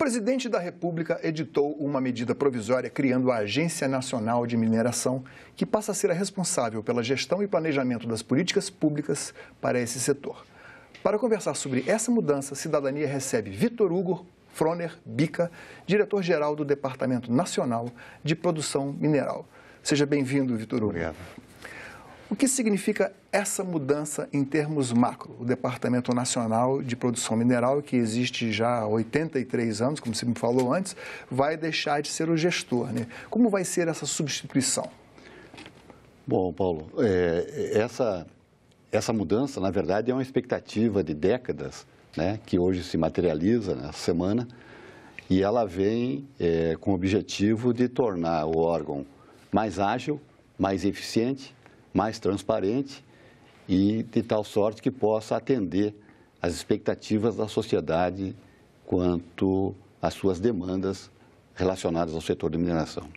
presidente da República editou uma medida provisória criando a Agência Nacional de Mineração, que passa a ser a responsável pela gestão e planejamento das políticas públicas para esse setor. Para conversar sobre essa mudança, Cidadania recebe Vitor Hugo Froner Bica, diretor-geral do Departamento Nacional de Produção Mineral. Seja bem-vindo, Vitor Hugo. Obrigado. O que significa essa mudança em termos macro? O Departamento Nacional de Produção Mineral, que existe já há 83 anos, como você me falou antes, vai deixar de ser o gestor, né? Como vai ser essa substituição? Bom, Paulo, essa mudança, na verdade, é uma expectativa de décadas, né, que hoje se materializa nessa semana, e ela vem com o objetivo de tornar o órgão mais ágil, mais eficiente, mais transparente e de tal sorte que possa atender às expectativas da sociedade quanto às suas demandas relacionadas ao setor de mineração.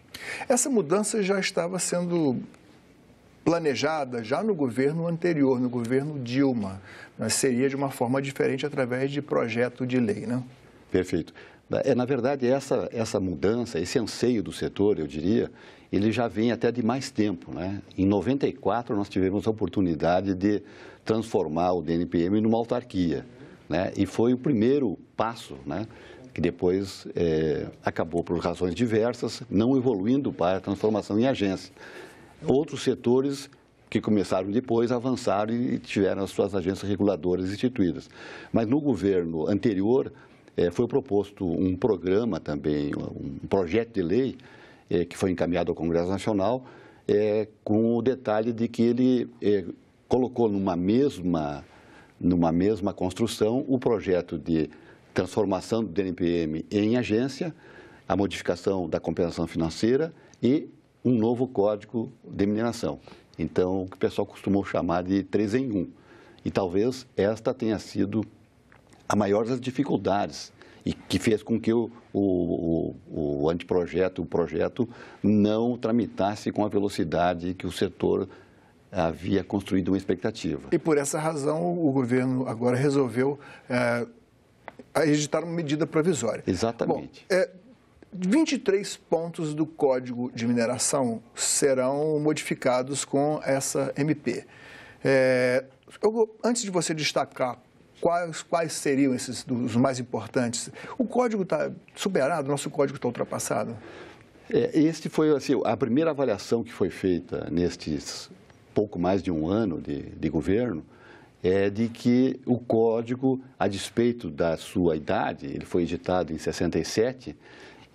Essa mudança já estava sendo planejada já no governo anterior, no governo Dilma, mas seria de uma forma diferente através de projeto de lei, né? Perfeito. Na verdade, essa mudança, esse anseio do setor, eu diria, ele já vem até de mais tempo, né? Em 94, nós tivemos a oportunidade de transformar o DNPM numa autarquia, né? E foi o primeiro passo, né? Que depois acabou, por razões diversas, não evoluindo para a transformação em agência. Outros setores que começaram depois avançaram e tiveram as suas agências reguladoras instituídas. Mas no governo anterior, foi proposto um programa também, um projeto de lei que foi encaminhado ao Congresso Nacional, com o detalhe de que ele colocou numa mesma construção o projeto de transformação do DNPM em agência, a modificação da compensação financeira e um novo código de mineração. Então, o que o pessoal costumou chamar de 3 em 1. E talvez esta tenha sido a maior das dificuldades e que fez com que o anteprojeto, o projeto, não tramitasse com a velocidade que o setor havia construído uma expectativa. E por essa razão o governo agora resolveu editar uma medida provisória. Exatamente. Bom, 23 pontos do Código de Mineração serão modificados com essa MP. Antes de você destacar quais seriam os mais importantes, o Código está superado, nosso Código está ultrapassado? Este foi assim, a primeira avaliação que foi feita nestes pouco mais de um ano de governo, de que o Código, a despeito da sua idade, ele foi editado em 67,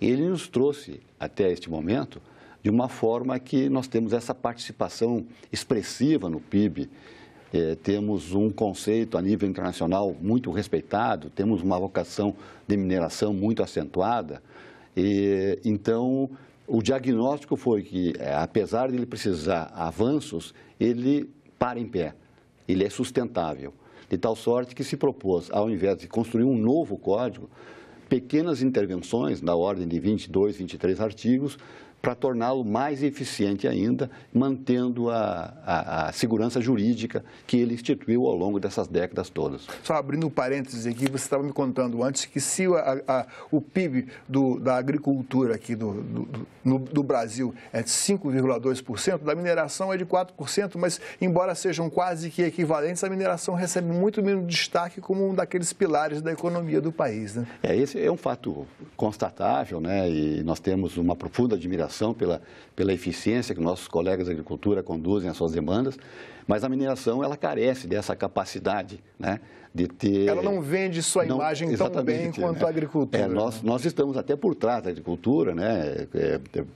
ele nos trouxe até este momento de uma forma que nós temos essa participação expressiva no PIB, temos um conceito a nível internacional muito respeitado, temos uma vocação de mineração muito acentuada, então o diagnóstico foi que, apesar de ele precisar avanços, ele para em pé, ele é sustentável, de tal sorte que se propôs, ao invés de construir um novo código, pequenas intervenções, na ordem de 22, 23 artigos, para torná-lo mais eficiente ainda, mantendo a segurança jurídica que ele instituiu ao longo dessas décadas todas. Só abrindo um parênteses aqui, você estava me contando antes que se o PIB da agricultura aqui do Brasil é de 5,2%, da mineração é de 4%, mas embora sejam quase que equivalentes, a mineração recebe muito menos destaque como um daqueles pilares da economia do país, né? Esse é um fato constatável, né? E nós temos uma profunda admiração pela eficiência que nossos colegas da agricultura conduzem às suas demandas, mas a mineração ela carece dessa capacidade, né, de ter... Ela não vende sua imagem tão bem quanto a agricultura. Nós estamos até por trás da agricultura, né,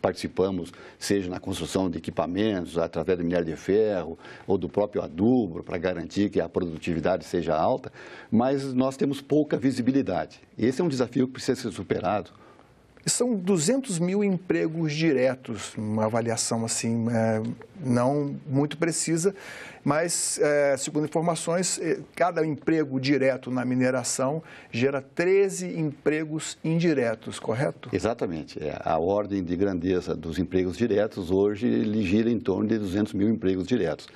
participamos, seja na construção de equipamentos, através do minério de ferro, ou do próprio adubo, para garantir que a produtividade seja alta, mas nós temos pouca visibilidade. Esse é um desafio que precisa ser superado. São 200 mil empregos diretos, uma avaliação assim, não muito precisa, mas, segundo informações, cada emprego direto na mineração gera 13 empregos indiretos, correto? Exatamente. A ordem de grandeza dos empregos diretos hoje ele gira em torno de 200 mil empregos diretos.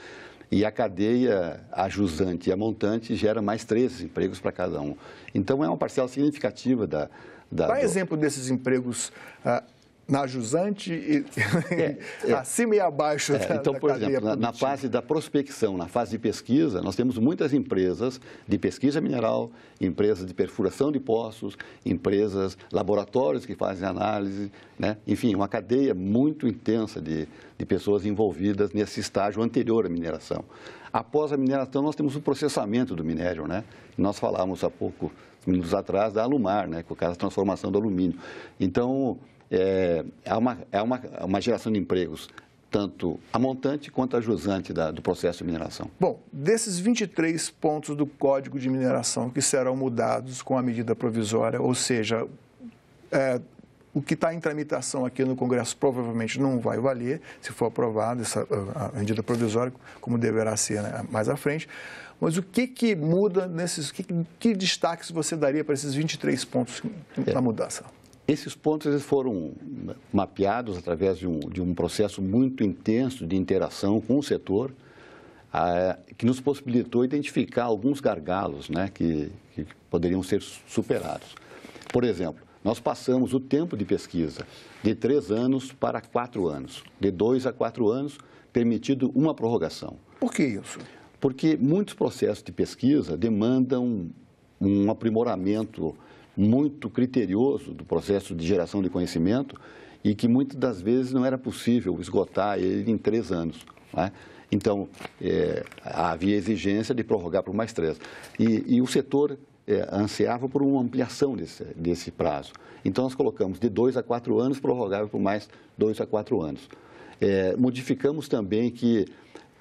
E a cadeia, a jusante e a montante gera mais 13 empregos para cada um. Então, é uma parcela significativa Dá exemplo desses empregos na jusante, acima e abaixo então, por exemplo, na fase da prospecção, na fase de pesquisa, nós temos muitas empresas de pesquisa mineral, empresas de perfuração de poços, empresas, laboratórios que fazem análise, né? Enfim, uma cadeia muito intensa de pessoas envolvidas nesse estágio anterior à mineração. Após a mineração, nós temos o processamento do minério, né? Nós falávamos há pouco, minutos atrás, da Alumar, né? Com o caso da transformação do alumínio. Então, é uma geração de empregos, tanto a montante quanto a jusante do processo de mineração. Bom, desses 23 pontos do Código de Mineração que serão mudados com a medida provisória, ou seja, o que está em tramitação aqui no Congresso provavelmente não vai valer, se for aprovada a medida provisória, como deverá ser, né, mais à frente. Mas o que muda nesses... Que destaques você daria para esses 23 pontos da mudança? Esses pontos eles foram mapeados através de um processo muito intenso de interação com o setor, que nos possibilitou identificar alguns gargalos, né, que poderiam ser superados. Por exemplo, nós passamos o tempo de pesquisa de 3 anos para 4 anos, de 2 a 4 anos, permitido uma prorrogação. Por que isso? Porque muitos processos de pesquisa demandam um aprimoramento muito criterioso do processo de geração de conhecimento e que muitas das vezes não era possível esgotar ele em 3 anos, né? Então, havia exigência de prorrogar por mais 3. E o setor ansiava por uma ampliação desse prazo. Então, nós colocamos de 2 a 4 anos, prorrogável por mais 2 a 4 anos. Modificamos também que,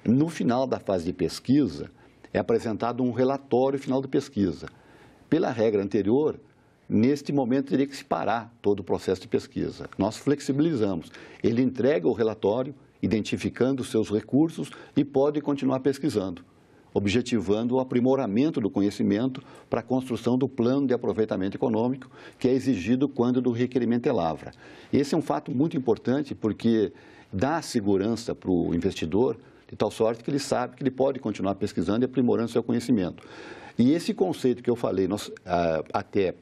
no final da fase de pesquisa, é apresentado um relatório final de pesquisa. Pela regra anterior, neste momento teria que se parar todo o processo de pesquisa. Nós flexibilizamos. Ele entrega o relatório, identificando os seus recursos e pode continuar pesquisando, objetivando o aprimoramento do conhecimento para a construção do plano de aproveitamento econômico que é exigido quando do requerimento é lavra. Esse é um fato muito importante porque dá segurança para o investidor, de tal sorte que ele sabe que ele pode continuar pesquisando e aprimorando seu conhecimento. E esse conceito que eu falei, até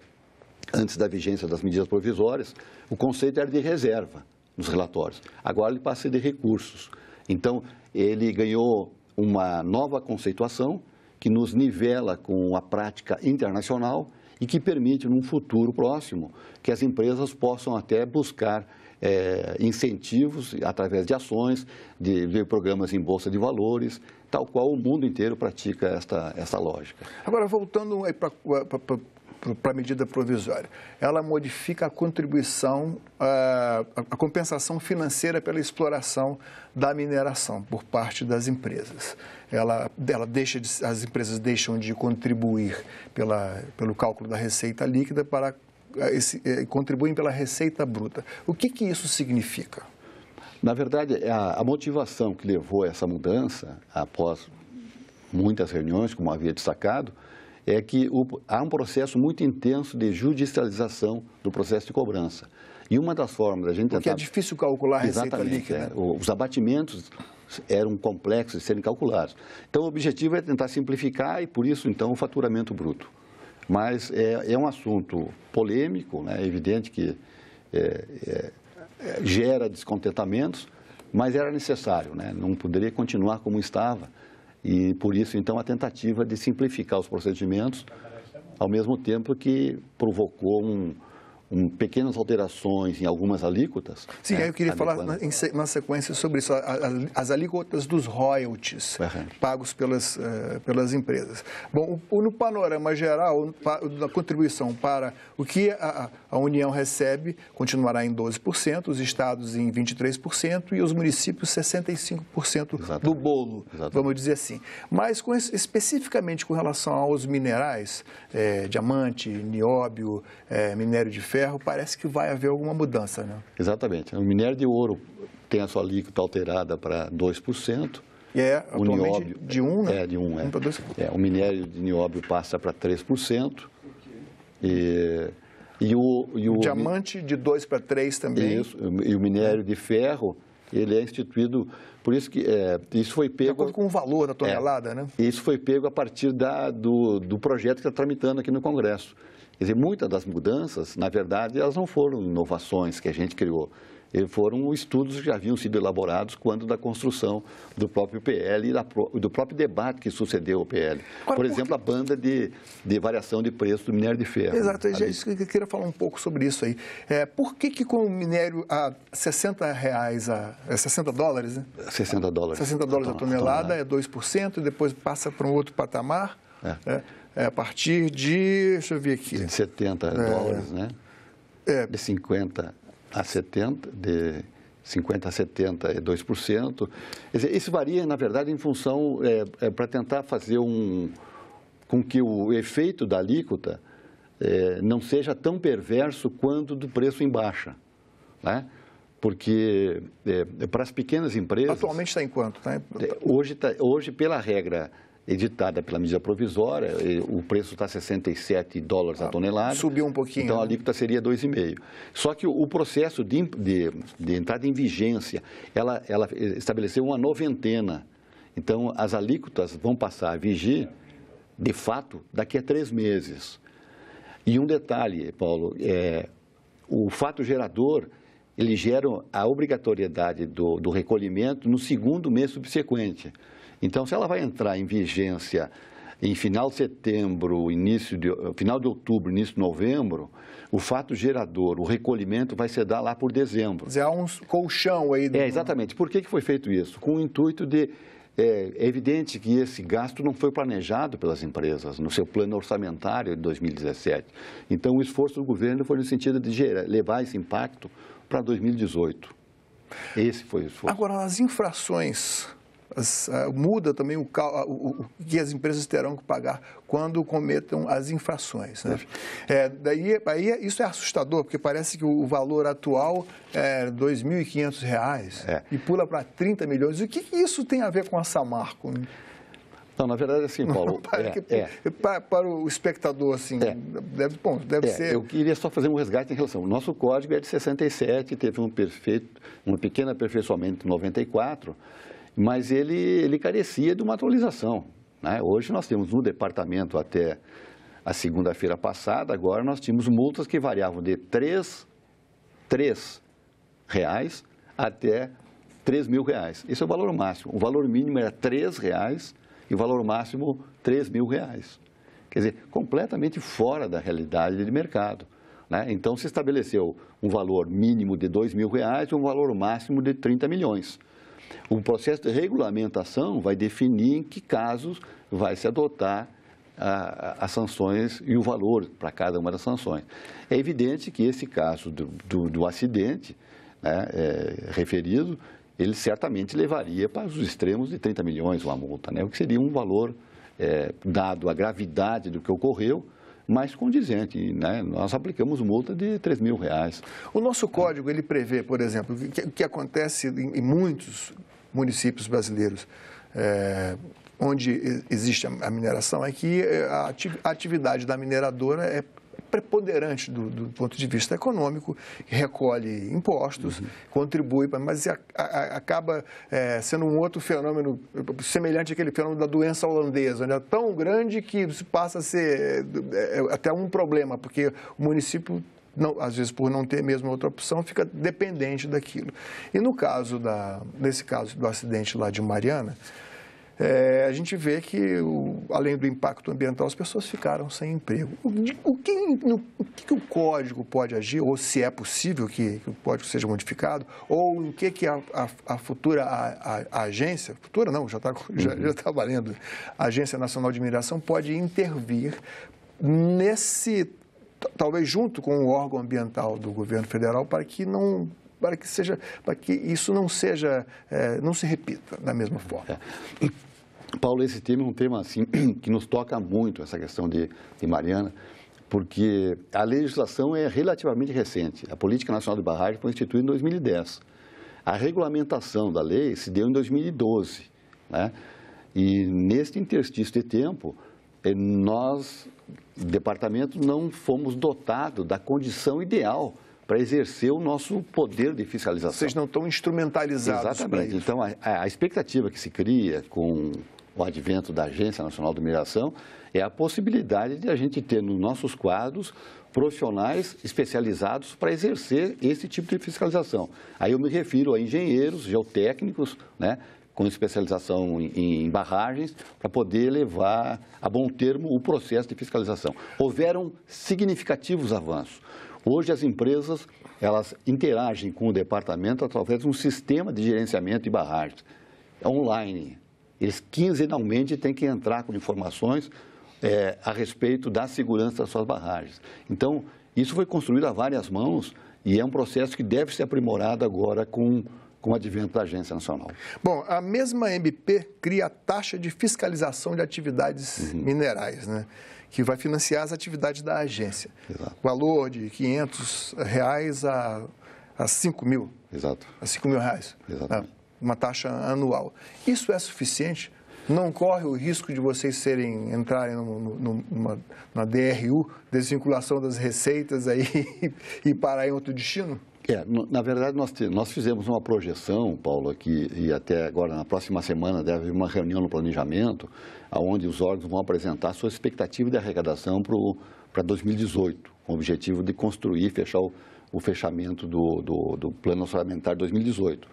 antes da vigência das medidas provisórias, o conceito era de reserva nos relatórios. Agora ele passa a ser de recursos. Então, ele ganhou uma nova conceituação que nos nivela com a prática internacional e que permite, num futuro próximo, que as empresas possam até buscar incentivos através de ações, de programas em bolsa de valores, tal qual o mundo inteiro pratica essa lógica. Agora, voltando para a medida provisória, ela modifica a contribuição, a compensação financeira pela exploração da mineração por parte das empresas. As empresas deixam de contribuir pelo cálculo da receita líquida para contribuem pela receita bruta. O que isso significa? Na verdade, a motivação que levou a essa mudança, após muitas reuniões, como havia destacado, é que há um processo muito intenso de judicialização do processo de cobrança. E uma das formas da gente tentar... Porque é difícil calcular a receita líquida. Os abatimentos eram complexos de serem calculados. Então, o objetivo é tentar simplificar e, por isso, então, o faturamento bruto. Mas é um assunto polêmico, né? É evidente que gera descontentamentos, mas era necessário, né? Não poderia continuar como estava. E, por isso, então, a tentativa de simplificar os procedimentos, ao mesmo tempo que provocou pequenas alterações em algumas alíquotas. Sim, eu queria falar na sequência sobre isso, as alíquotas dos royalties pagos pelas empresas. Bom, no panorama geral da contribuição para o que a União recebe continuará em 12%, os estados em 23% e os municípios 65% do bolo, vamos dizer assim. Mas especificamente com relação aos minerais, diamante, nióbio, minério de ferro, parece que vai haver alguma mudança, né? Exatamente. O minério de ouro tem a sua alíquota alterada para 2%. Atualmente nióbio, de 1%, né? De 1%. O minério de nióbio passa para 3%. O diamante de 2% para 3% também. Isso, e o minério de ferro, ele é instituído, por isso que isso foi pego... De acordo com o valor da tonelada, né? Isso foi pego a partir do projeto que está tramitando aqui no Congresso, Quer dizer, muitas das mudanças, na verdade, elas não foram inovações que a gente criou. Foram estudos que já haviam sido elaborados quando da construção do próprio PL e do próprio debate que sucedeu ao PL. Por exemplo, a banda de variação de preço do minério de ferro. Exato, é isso que eu queria falar um pouco sobre isso aí. Por que com o minério a R$60, $60, né? $60 a tonelada, é 2%, e depois passa para um outro patamar, a partir de, deixa eu ver aqui. De $70, né? De 50 a 70, de 50 a 70 é 2%. Quer dizer, isso varia, na verdade, em função, para tentar fazer com que o efeito da alíquota não seja tão perverso quanto do preço em baixa, né? Porque para as pequenas empresas... Atualmente está em quanto? Tá? Hoje, pela regra editada pela medida provisória, o preço está $67 a tonelada. Subiu um pouquinho. Então, a alíquota seria 2,5%. Só que o processo de entrada em vigência, ela estabeleceu uma noventena. Então, as alíquotas vão passar a vigir, de fato, daqui a 3 meses. E um detalhe, Paulo, o fato gerador, ele gera a obrigatoriedade do recolhimento no 2º mês subsequente. Então, se ela vai entrar em vigência em final de setembro, final de outubro, início de novembro, o fato gerador, o recolhimento vai se dar lá por dezembro. Quer dizer, há um colchão aí. Exatamente. Por que foi feito isso? Com o intuito de... É evidente que esse gasto não foi planejado pelas empresas no seu plano orçamentário de 2017. Então, o esforço do governo foi no sentido de levar esse impacto para 2018. Esse foi o esforço. Agora, as infrações... muda também o que as empresas terão que pagar quando cometam as infrações, né? Isso é assustador, porque parece que o valor atual é R$ 2.500 e pula para 30 milhões. O que isso tem a ver com a Samarco? Não, na verdade, assim, Paulo... Para o espectador, assim, deve ser... Eu queria só fazer um resgate em relação... O nosso código é de 67, teve um pequeno aperfeiçoamento em 94, mas ele carecia de uma atualização, né? Hoje nós temos no departamento até a segunda-feira passada, agora nós tínhamos multas que variavam de R$ 3 até R$ 3.000. Esse é o valor máximo. O valor mínimo era R$ 3 e o valor máximo R$ 3.000. Quer dizer, completamente fora da realidade de mercado, né? Então se estabeleceu um valor mínimo de R$ 2.000 e um valor máximo de 30 milhões. O processo de regulamentação vai definir em que casos vai se adotar as sanções e o valor para cada uma das sanções. É evidente que esse caso do acidente, né, referido, ele certamente levaria para os extremos de 30 milhões uma multa, né, o que seria um valor, dado a gravidade do que ocorreu, mais condizente, né? Nós aplicamos multa de R$ 3.000. O nosso código, ele prevê, por exemplo, o que acontece em muitos municípios brasileiros, onde existe a mineração, é que a atividade da mineradora é preponderante do ponto de vista econômico, recolhe impostos, contribui, mas acaba sendo um outro fenômeno semelhante àquele fenômeno da doença holandesa, né? Tão grande que passa a ser até um problema, porque o município, às vezes por não ter mesmo outra opção, fica dependente daquilo. E nesse caso do acidente lá de Mariana, a gente vê que, além do impacto ambiental, as pessoas ficaram sem emprego. O que o código pode agir, ou se é possível que o código seja modificado, ou em que a futura agência, futura não, já está valendo, a Agência Nacional de Mineração pode intervir talvez junto com o órgão ambiental do governo federal, para que isso não se repita da mesma forma. Paulo, esse tema é um tema assim, que nos toca muito, essa questão de Mariana, porque a legislação é relativamente recente. A Política Nacional de Barragem foi instituída em 2010. A regulamentação da lei se deu em 2012, né? E neste interstício de tempo, nós, departamento, não fomos dotados da condição ideal para exercer o nosso poder de fiscalização. Vocês não estão instrumentalizados. Exatamente. Então, a expectativa que se cria com o advento da Agência Nacional de Mineração, é a possibilidade de a gente ter nos nossos quadros profissionais especializados para exercer esse tipo de fiscalização. Aí eu me refiro a engenheiros, geotécnicos, né, com especialização em barragens, para poder levar a bom termo o processo de fiscalização. Houveram significativos avanços. Hoje as empresas, elas interagem com o departamento através de um sistema de gerenciamento de barragens online. Eles quinzenalmente têm que entrar com informações a respeito da segurança das suas barragens. Então, isso foi construído a várias mãos e é um processo que deve ser aprimorado agora com o advento da Agência Nacional. Bom, a mesma MP cria a taxa de fiscalização de atividades minerais, né? Que vai financiar as atividades da agência. Exato. Valor de R$500 a 5 mil. Exato. A 5 mil reais. Exatamente. Uma taxa anual. Isso é suficiente? Não corre o risco de vocês entrarem na DRU, desvinculação das receitas aí, e parar em outro destino? Na verdade, nós fizemos uma projeção, Paulo, aqui, e até agora, na próxima semana, deve haver uma reunião no planejamento, onde os órgãos vão apresentar a sua expectativa de arrecadação para 2018, com o objetivo de construir, fechar o fechamento do Plano Orçamentário 2018.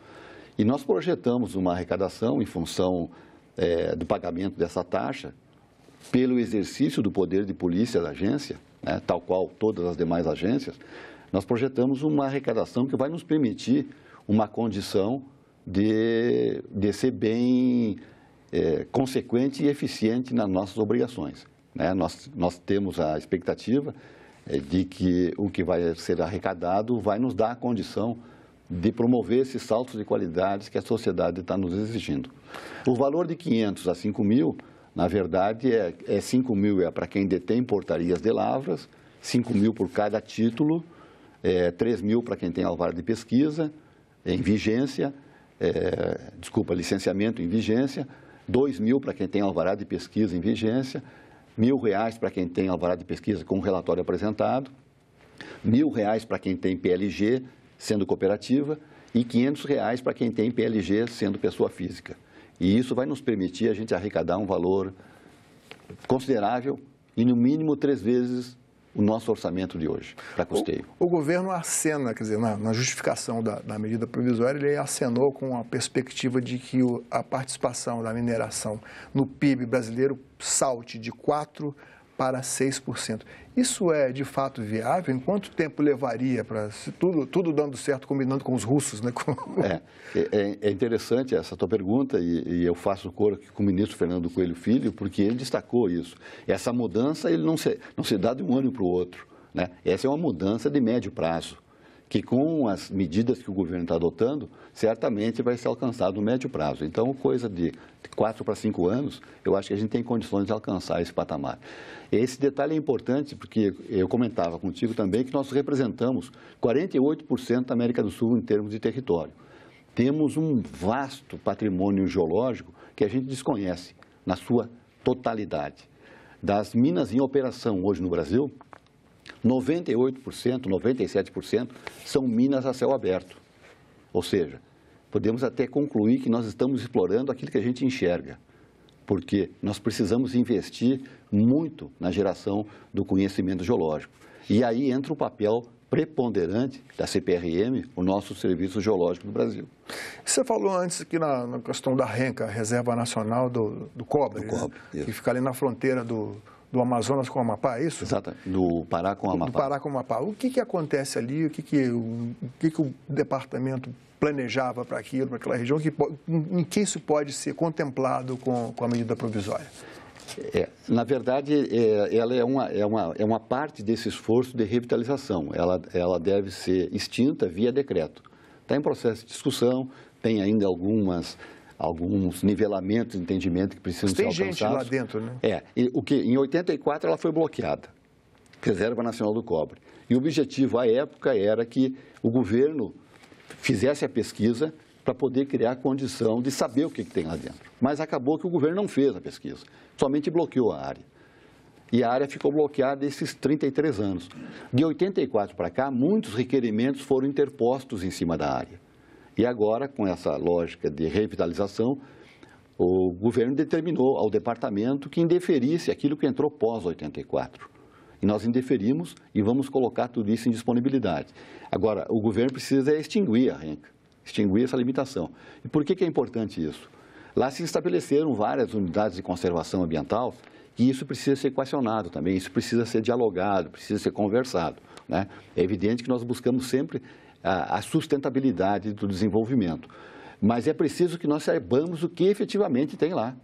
E nós projetamos uma arrecadação em função do pagamento dessa taxa pelo exercício do poder de polícia da agência, né, tal qual todas as demais agências. Nós projetamos uma arrecadação que vai nos permitir uma condição de ser bem consequente e eficiente nas nossas obrigações, né? Nós temos a expectativa de que o que vai ser arrecadado vai nos dar a condição de promover esses saltos de qualidade que a sociedade está nos exigindo. O valor de 500 a 5 mil, na verdade, 5 mil para quem detém portarias de lavras, 5 mil por cada título, 3 mil para quem tem alvará de pesquisa em vigência, licenciamento em vigência, 2 mil para quem tem alvará de pesquisa em vigência, R$1.000 para quem tem alvará de pesquisa com relatório apresentado, R$1.000 para quem tem PLG, sendo cooperativa, e R$500 para quem tem PLG, sendo pessoa física. E isso vai nos permitir a gente arrecadar um valor considerável e, no mínimo, 3 vezes o nosso orçamento de hoje, para custeio. O governo acena, quer dizer, na justificação da medida provisória, ele acenou com a perspectiva de que a participação da mineração no PIB brasileiro salte de 4% para 6%. Isso é, de fato, viável? Em quanto tempo levaria para, tudo dando certo, combinando com os russos, né? É interessante essa tua pergunta e eu faço coro aqui com o ministro Fernando Coelho Filho, porque ele destacou isso. Essa mudança ele não se dá de um ano para o outro, né? Essa é uma mudança de médio prazo, que com as medidas que o governo está adotando, certamente vai ser alcançado no médio prazo. Então, coisa de 4 para 5 anos, eu acho que a gente tem condições de alcançar esse patamar. Esse detalhe é importante porque eu comentava contigo também que nós representamos 48% da América do Sul em termos de território. Temos um vasto patrimônio geológico que a gente desconhece na sua totalidade. Das minas em operação hoje no Brasil, 98%, 97% são minas a céu aberto. Ou seja, podemos até concluir que nós estamos explorando aquilo que a gente enxerga, porque nós precisamos investir muito na geração do conhecimento geológico. E aí entra o papel preponderante da CPRM, o nosso Serviço Geológico do Brasil. Você falou antes aqui na questão da RENCA, Reserva Nacional do Cobre, né? Que fica ali na fronteira do Amazonas com o Amapá, é isso? Exato, do Pará com o Amapá. Do Pará com o Amapá. O que acontece ali? O que o departamento planejava para aquilo, para aquela região? Em que isso pode ser contemplado com a medida provisória? Na verdade, ela é uma parte desse esforço de revitalização. Ela deve ser extinta via decreto. Está em processo de discussão, tem ainda alguns nivelamentos de entendimento que precisam ser alcançados. Tem gente lá dentro, né? Em 84 ela foi bloqueada, Reserva Nacional do Cobre. E o objetivo à época era que o governo fizesse a pesquisa para poder criar a condição de saber o que tem lá dentro. Mas acabou que o governo não fez a pesquisa, somente bloqueou a área. E a área ficou bloqueada esses 33 anos. De 84 para cá, muitos requerimentos foram interpostos em cima da área. E agora, com essa lógica de revitalização, o governo determinou ao departamento que indeferisse aquilo que entrou pós-84. E nós indeferimos e vamos colocar tudo isso em disponibilidade. Agora, o governo precisa extinguir a renca, extinguir essa limitação. E por que é importante isso? Lá se estabeleceram várias unidades de conservação ambiental e isso precisa ser equacionado também, isso precisa ser dialogado, precisa ser conversado, né? É evidente que nós buscamos sempre a sustentabilidade do desenvolvimento, mas é preciso que nós saibamos o que efetivamente tem lá.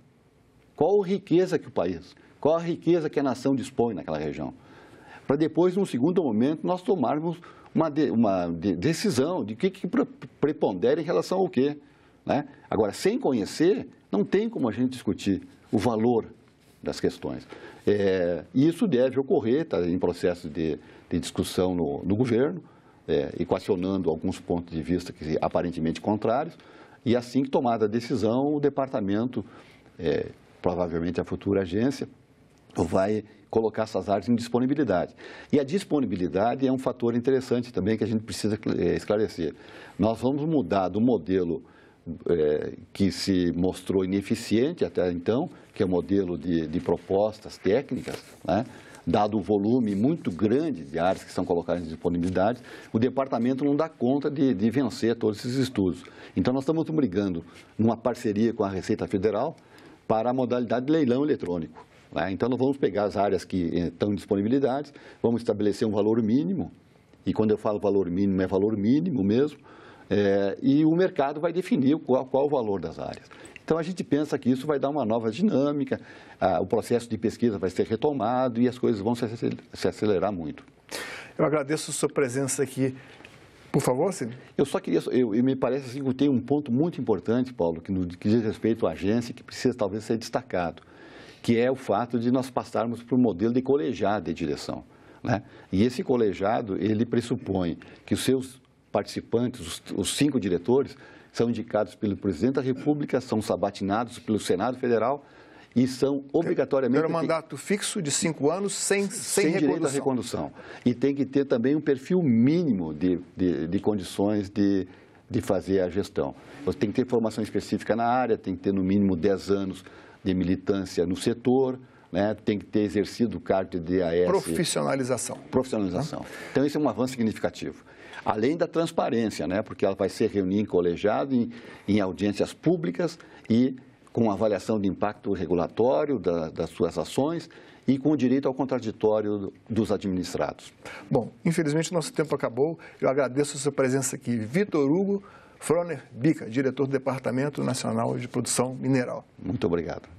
Qual a riqueza que o país, qual a riqueza que a nação dispõe naquela região. Para depois, num segundo momento, nós tomarmos uma decisão de que prepondera em relação ao quê, né? Agora, sem conhecer, não tem como a gente discutir o valor das questões. E isso deve ocorrer, está em processo de discussão no governo, equacionando alguns pontos de vista que aparentemente contrários, e assim que tomada a decisão, o departamento, provavelmente a futura agência, vai colocar essas áreas em disponibilidade. E a disponibilidade é um fator interessante também que a gente precisa esclarecer. Nós vamos mudar do modelo que se mostrou ineficiente até então, que é o modelo de propostas técnicas, né? Dado o volume muito grande de áreas que são colocadas em disponibilidade, o departamento não dá conta de vencer todos esses estudos. Então, nós estamos brigando numa parceria com a Receita Federal para a modalidade de leilão eletrônico, né? Então, nós vamos pegar as áreas que estão em disponibilidade, vamos estabelecer um valor mínimo, e quando eu falo valor mínimo, é valor mínimo mesmo, e o mercado vai definir qual o valor das áreas. Então, a gente pensa que isso vai dar uma nova dinâmica, o processo de pesquisa vai ser retomado e as coisas vão se acelerar muito. Eu agradeço a sua presença aqui. Por favor, Cid. Eu só queria, me parece assim que tem um ponto muito importante, Paulo, que diz respeito à agência, que precisa talvez ser destacado, que é o fato de nós passarmos para um modelo de colegiado de direção, né? E esse colegiado, ele pressupõe que os seus participantes, os 5 diretores, são indicados pelo Presidente da República, são sabatinados pelo Senado Federal e são obrigatoriamente... Tem um mandato fixo de 5 anos sem direito à recondução. E tem que ter também um perfil mínimo de condições de fazer a gestão. Você tem que ter formação específica na área, tem que ter no mínimo 10 anos de militância no setor, né? Tem que ter exercido o cargo de DAS. Profissionalização. Profissionalização. Então, esse é um avanço significativo. Além da transparência, né? Porque ela vai ser reunida em colegiado, em audiências públicas e com avaliação de impacto regulatório das suas ações e com o direito ao contraditório dos administrados. Bom, infelizmente nosso tempo acabou. Eu agradeço a sua presença aqui. Vitor Hugo Froner Bica, diretor do Departamento Nacional de Produção Mineral. Muito obrigado.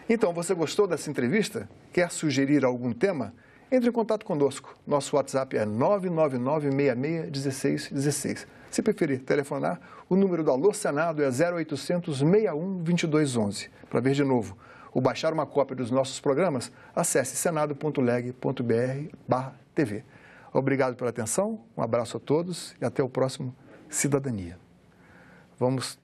Então, você gostou dessa entrevista? Quer sugerir algum tema? Entre em contato conosco. Nosso WhatsApp é 999-66-1616. Se preferir telefonar, o número do Alô Senado é 0800 61 2211. Para ver de novo ou baixar uma cópia dos nossos programas, acesse senado.leg.br/TV. Obrigado pela atenção, um abraço a todos e até o próximo Cidadania. Vamos...